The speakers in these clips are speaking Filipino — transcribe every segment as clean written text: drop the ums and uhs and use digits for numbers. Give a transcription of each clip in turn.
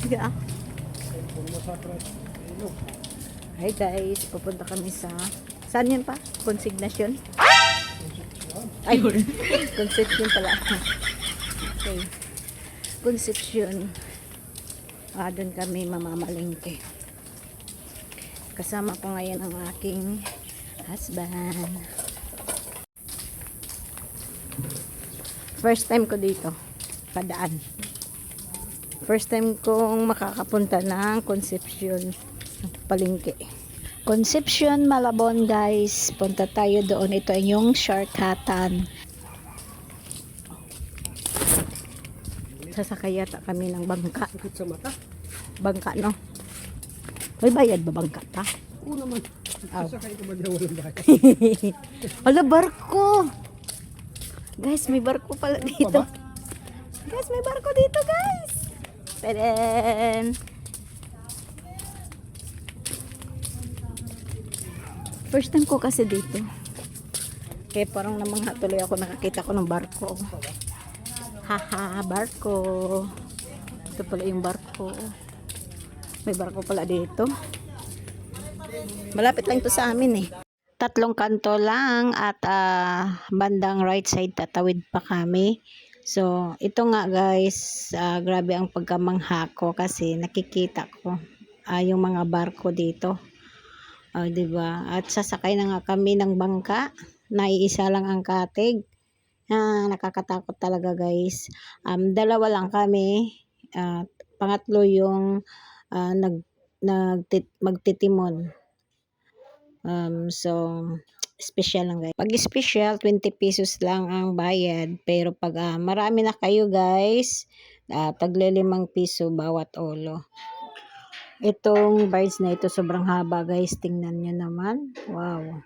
Sige ah. Hi guys, pupunta kami sa... Saan yun pa? Consignation? Ay, Conception pala. Okay. Conception. Doon kami mamamalingke. Kasama ko ngayon ang aking husband. First time ko dito. Padaan. First time kong makakapunta ng Concepcion palengke. Concepcion, Malabon guys. Punta tayo doon. Ito ay yung shortcutan. Sasakay yata kami ng bangka. Bangka no? May bayad ba bangka ta? Oo naman. Sasakay ko ba diyan walang bayad? Hala, barko! Guys, may barko pala dito. Guys, may barko dito guys! Tadaan! First time ko kasi dito. Kaya parang namangha tuloy ako, nakakita ko ng barko. Haha, barko. Ito pala yung barko. May barko pala dito. Malapit lang ito sa amin eh. 3 kanto lang at bandang right side tatawid pa kami. So, ito nga guys, grabe ang pagkamangha ko kasi nakikita ko yung mga barko dito. Diba? At sasakay na nga kami ng bangka. Naiisa lang ang katig. Nakakatakot talaga guys. Dalawa lang kami. Pangatlo yung magtitimon. So, special lang guys. Pag special, 20 pesos lang ang bayad. Pero pag marami na kayo guys, tagli 5 piso bawat ulo. Itong birds na ito sobrang haba guys. Tingnan nyo naman. Wow.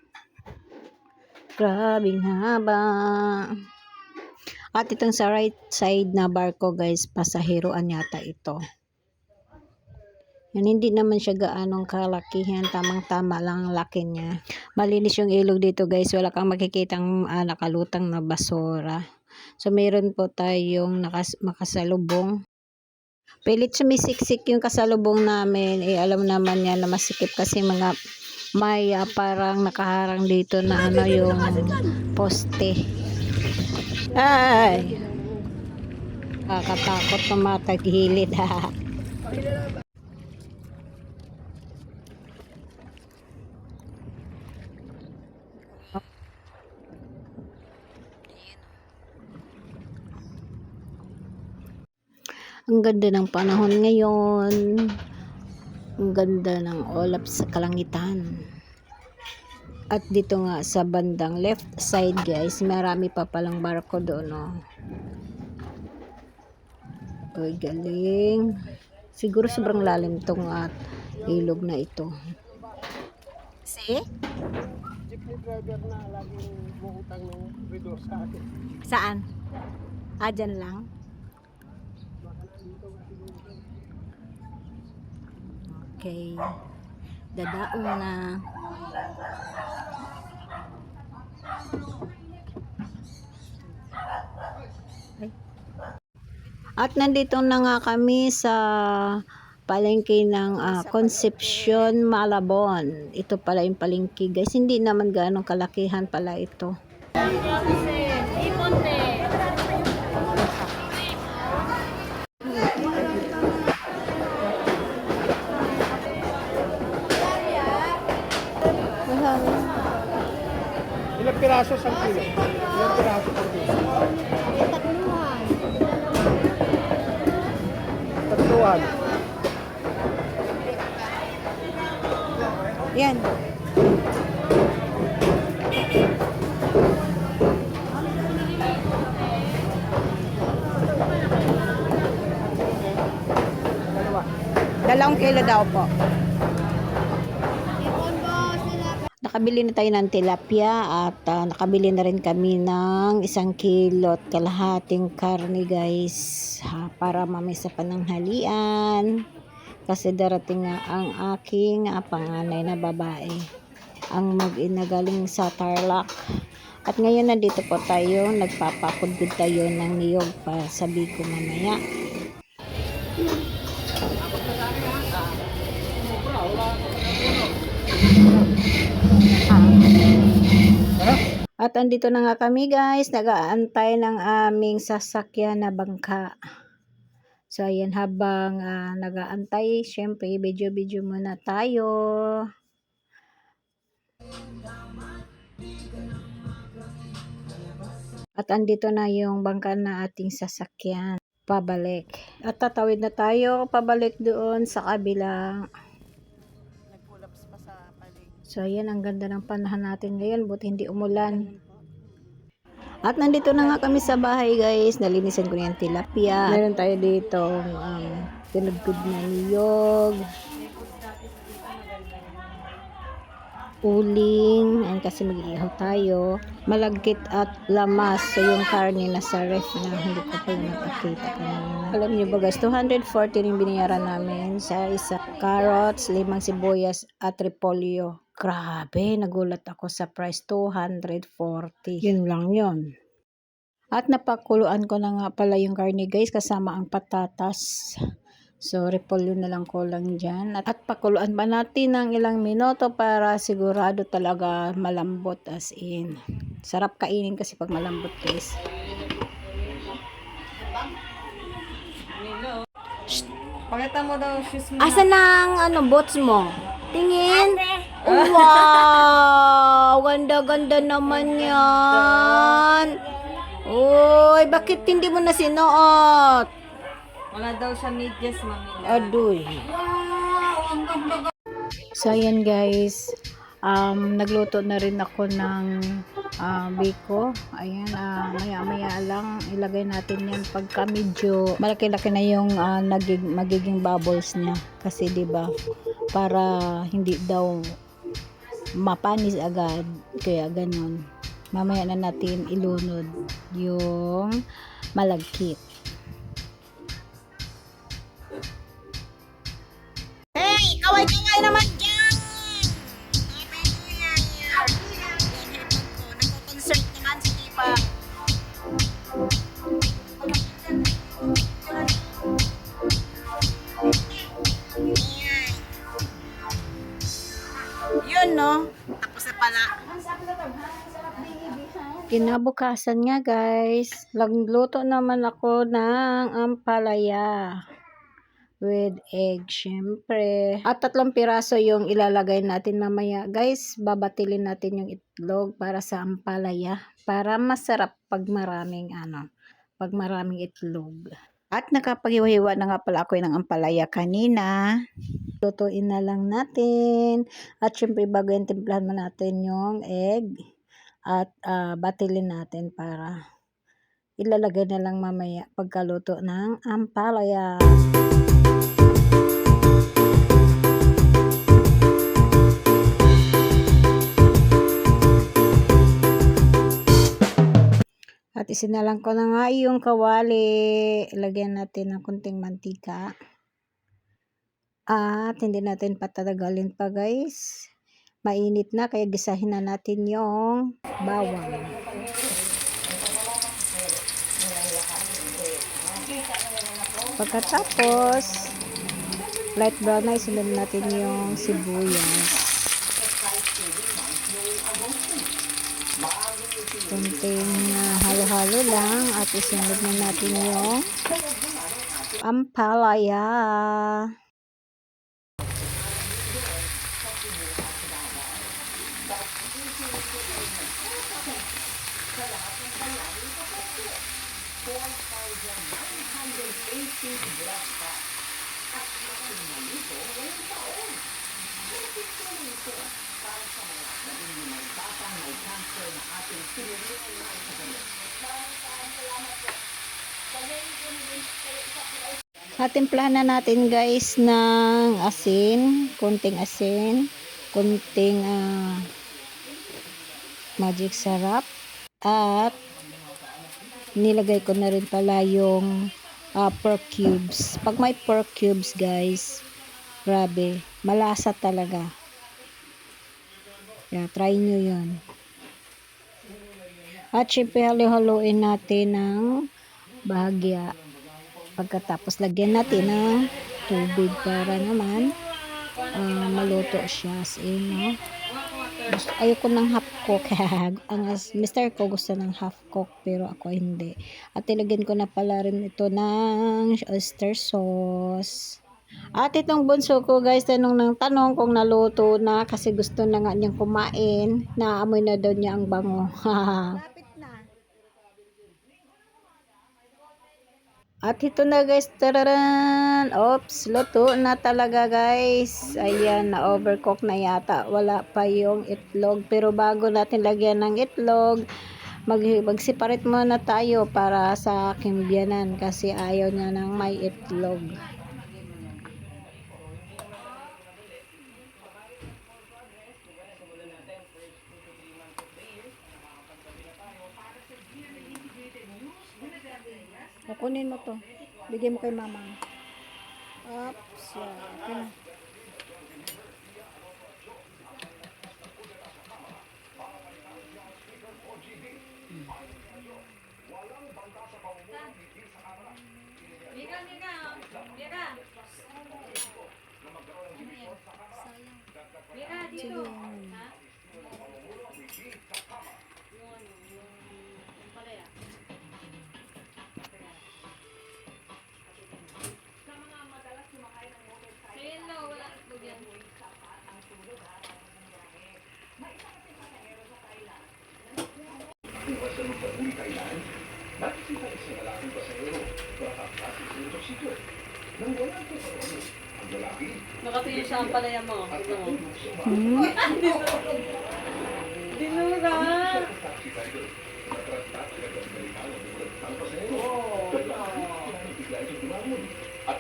Grabing haba. At itong sa right side na barko guys, pasaheroan yata ito. Yan, hindi naman siya gaanong kalakihan, tamang-tama lang ang laki niya. Malinis yung ilog dito guys, wala kang makikitang nakalutang na basura. So meron po tayong makasalubong. Pilit sumisiksik yung kasalubong namin, alam naman yan na masikip kasi mga may parang nakaharang dito na yung poste. Ay! Kakatakot na matagilid ha. Ang ganda ng panahon ngayon. Ang ganda ng ulap sa kalangitan. At dito nga sa bandang left side guys, marami pa palang barko doon. Oh. Uy, galing. Siguro sobrang lalim tong ilog na ito. See? Jeepney driver na laging bumutang ng redor sa akin. Saan? Dyan lang? Okay. Dadaong na. At nandito na nga kami sa palengke ng Concepcion, Malabon. Ito pala yung palengke guys. Hindi naman gaano kalakihan pala ito. Ilang piraso sa kilo? Ilang piraso per kilo? Tatluhan. Yan. Dalawang kilo daw po. Nakabili na tayo ng tilapia at nakabili na rin kami ng 1 kilo at kalahating karne guys para mamaya sa pananghalian kasi darating nga ang aking panganay na babae ang mag-ina galing sa Tarlac at ngayon nandito po tayo nagpapakudgod tayo ng niyog pa sabi ko mamaya. At andito na nga kami guys, nag-aantay ng aming sasakyan na bangka. So ayan, habang nag-aantay, syempre video muna tayo. At andito na yung bangka na ating sasakyan pabalik. At tatawid na tayo pabalik doon sa kabilang. Nag-collapse pa sa palig. So ayan, ang ganda ng panahon natin ngayon, buti hindi umulan. At nandito na nga kami sa bahay guys, nalinisan ko na yung tilapia. Meron tayo dito pinagpid na niyog, uling, and kasi mag-iihaw tayo, malagkit at lamas. So yung karne nasa ref na, hindi ko pala napakita kanina. Alam niyo ba guys, 240 yung binayaran namin sa isa. Carrots, 5 sibuyas at repolyo. Grabe, nagulat ako sa price, 240. Yun lang yun. At napakuluan ko na nga pala yung karne guys, kasama ang patatas. So, repolyo na lang ko lang dyan. At pakuluan pa natin ng ilang minuto para sigurado talaga malambot, as in. Sarap kainin kasi pag malambot guys. Pakita mo daw shoes mo. Asa ng bots mo? Tingin. Wow! Ganda-ganda naman yan. Uy, bakit hindi mo na sinuot? Wala daw siya medyas, mami. Aduy. So, ayan guys. Nagluto na rin ako ng biko. Ayan, maya-maya lang ilagay natin yan pagka medyo malaki-laki na yung magiging bubbles niya. Kasi 'di ba, para hindi daw mapanis agad. Kaya ganun. Mamaya na natin ilunod yung malagkit. Hey, kaway-kaway naman dyan! Nagko-concert naman si Tipa. Yun, no? Tapos na pala. Kinabukasan nga, guys. Nagluto naman ako ng ampalaya with egg, syempre. At 3 piraso yung ilalagay natin mamaya. Guys, babatilin natin yung itlog para sa ampalaya. Para masarap pag maraming itlog. At nakapaghiwa-hiwa na nga pala ako ng ampalaya kanina. Lutuin na lang natin. At syempre, bago yung timplahan mo natin yung egg. At batilin natin para ilalagay na lang mamaya pagkaluto ng ampalaya. At isinalang ko na nga yung kawali. Ilagyan natin ng kunting mantika. At hindi natin patatagalin pa guys. Mainit na, kaya gisahin na natin yung bawang. Pagkatapos, light brown na, isunod natin yung sibuyas. Kunting halo-halo lang at isunod na natin yung ampalaya. Timplahan na natin guys ng asin, kunting magic sarap, at nilagay ko na rin pala yung pork cubes. Pag may pork cubes guys, grabe, malasa talaga. Kaya try nyo yun. At syempre halo-haloin natin ng bahagya. Pagkatapos lagyan natin ng tubig para naman maluto siya as in, no? Ayoko ng half cook. Ang mister ko gusto ng half cook pero ako hindi. At tinagyan ko na pala rin ito ng oyster sauce. At itong bunso ko guys, tanong ng tanong kung naluto na kasi gusto na nga niyang kumain. Naamoy na daw niya ang bango. Lapit na. At ito na guys, tararan! Oops, luto na talaga guys. Ayan, na-overcook na yata. Wala pa yung itlog. Pero bago natin lagyan ng itlog, mag-separate muna tayo para sa aking biyanan kasi ayaw niya ng may itlog. Kukunin mo to. Bigay mo kay mama. Oops. Yan. Okay na. Sige. Nakatingin siya ang palaya mo. Tignan mo. Dinura.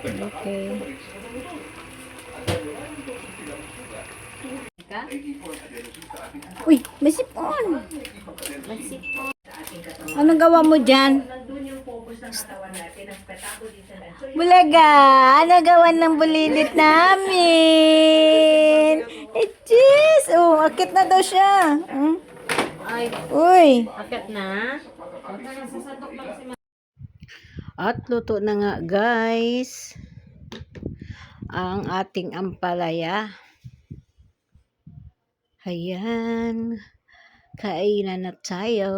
Okay. Uy, may sipon. Anong gawa mo dyan? Bulaga, ano gawa ng bulilit namin? Eh, jeez. Oh, akit na daw siya. Hmm? Ay, Uy. akit na. At luto na nga guys ang ating ampalaya. Ayan. Kainan na tayo.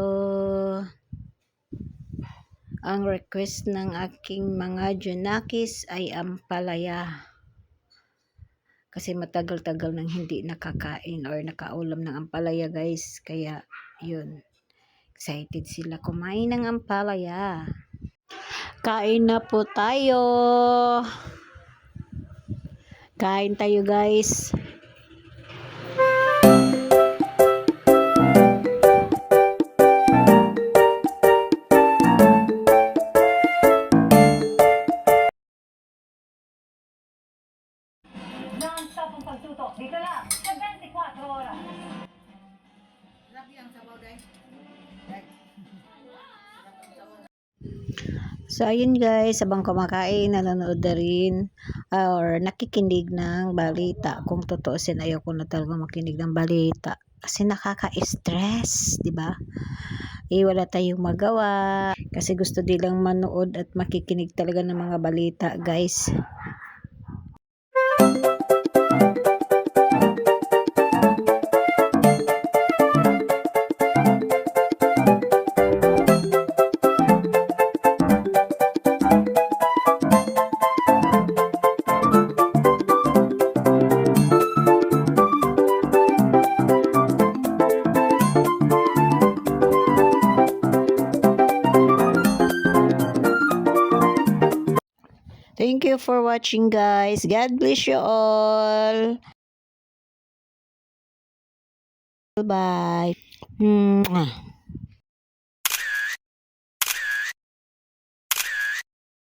Ang request ng aking mga Junakis ay ampalaya. Kasi matagal-tagal nang hindi nakakain or nakaulam ng ampalaya guys. Kaya yun. Excited sila kumain ng ampalaya. Kain na po tayo. Kain tayo guys. Non-stop ang pagtutok. Dito lang, sa 24 oras. So, ayun guys, habang kumakain, nanonood na rin or nakikinig ng balita. Kung tutuusin, ayoko na talaga makinig ng balita. Kasi nakaka-stress, di ba? Wala tayong magawa. Kasi gusto nilang manood at makikinig talaga ng mga balita, guys. Thank you for watching, guys. God bless you all. Bye.